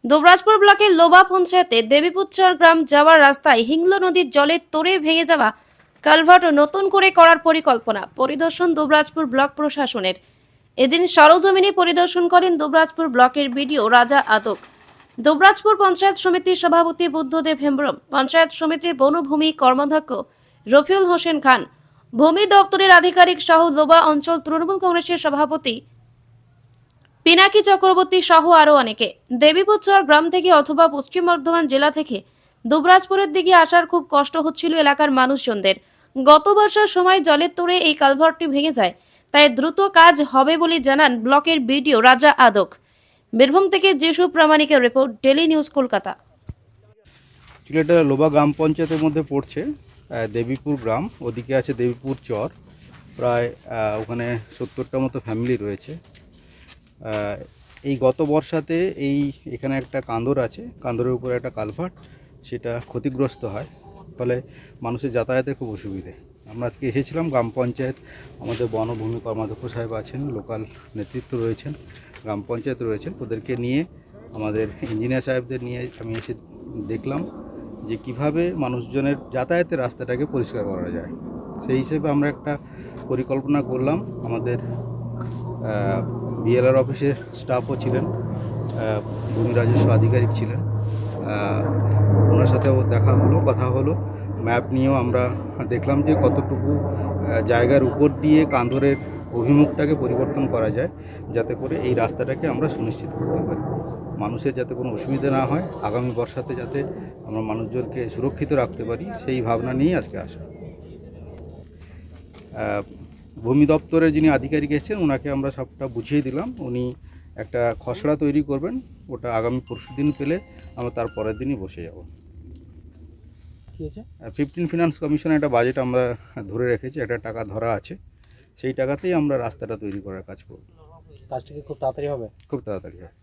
দুবরাজপুর ব্লকের লোবা পঞ্চায়েতে দেবীপুরচর গ্রাম যাওয়ার রাস্তায় হিংলো নদীর জলে তোড়ে ভেঙে যাওয়া কালভার্ট নতুন করে করার পরিকল্পনা পরিদর্শন দুবরাজপুর ব্লক প্রশাসনের। এদিন সরজমিনে পরিদর্শন করেন দুবরাজপুর ব্লকের বিডিও রাজা আদক, দুবরাজপুর পঞ্চায়েত সমিতির সভাপতি বুদ্ধদেব হেমব্রম, পঞ্চায়েত সমিতির বনভূমি কর্মাধ্যক্ষ রফিউল হোসেন খান, ভূমি দপ্তরের আধিকারিক সহ লোবা অঞ্চল তৃণমূল কংগ্রেসের সভাপতি পিনাকি চক্রবর্তী সহ আরও অনেকে। দেবীপুরচর গ্রাম থেকে অথবা পশ্চিম বর্ধমান জেলা থেকে দুবরাজপুরের দিকে আসার খুব কষ্ট হচ্ছিল এলাকার মানুষজনদের। গত বর্ষার সময় জলের তোড়ে এই কালভার্টটি ভেঙে যায়, তাই দ্রুত কাজ হবে বলে জানান ব্লকের বিডিও রাজা আদক। বীরভূম থেকে যিশু প্রামাণিকের রিপোর্ট, ডেলি নিউজ কলকাতা। এটা লোবা গ্রাম পঞ্চায়েতের মধ্যে পড়ছে। দেবীপুর গ্রাম, ওদিকে আছে দেবীপুর চর, প্রায় ওখানে 70টার মতো ফ্যামিলি রয়েছে। এই গত বর্ষাতে এখানে একটা কান্দর আছে, কান্দরের উপরে একটা কালভার্ট, সেটা ক্ষতিগ্রস্ত হয়, ফলে মানুষের যাতায়াতে খুব অসুবিধে। আমরা আজকে এসেছিলাম গ্রাম পঞ্চায়েত, আমাদের বনভূমি কর্মাধ্যক্ষ সাহেব আছেন, লোকাল নেতৃত্ব রয়েছেন, গ্রাম পঞ্চায়েত রয়েছেন, ওদেরকে নিয়ে, আমাদের ইঞ্জিনিয়ার সাহেবদের নিয়ে আমি এসে দেখলাম যে কিভাবে মানুষজনের যাতায়াতের রাস্তাটাকে পরিষ্কার করা যায়। সেই হিসেবে আমরা একটা পরিকল্পনা করলাম। আমাদের বিএলআর অফিসের স্টাফও ছিলেন, ভূমি রাজস্ব আধিকারিক ছিলেন, ওনার সাথেও দেখা হলো, কথা হলো। ম্যাপ নিয়েও আমরা দেখলাম যে কতটুকু জায়গার উপর দিয়ে কান্দরের অভিমুখটাকে পরিবর্তন করা যায়, যাতে করে এই রাস্তাটাকে আমরা সুনিশ্চিত করতে পারি, মানুষের যাতে কোনো অসুবিধা না হয়, আগামী বর্ষাতে যাতে আমরা মানুষজনকে সুরক্ষিত রাখতে পারি, সেই ভাবনা নিয়ে আজকে আসা। ভূমি দপ্তরের যিনি আধিকারিক এসেছেন, ওনাকে আমরা সবটা বুঝিয়ে দিলাম। উনি একটা খসড়া তৈরি করবেন, ওটা আগামী পরশুদিন পেলে আমরা তার পরের দিনই বসে যাব। 15 ফিনান্স কমিশনের একটা বাজেট আমরা ধরে রেখেছি, একটা টাকা ধরা আছে, সেই টাকাতেই আমরা রাস্তাটা তৈরি করার কাজ করব। কাজটা কি খুব তাড়াতাড়ি হবে? খুব তাড়াতাড়ি হবে।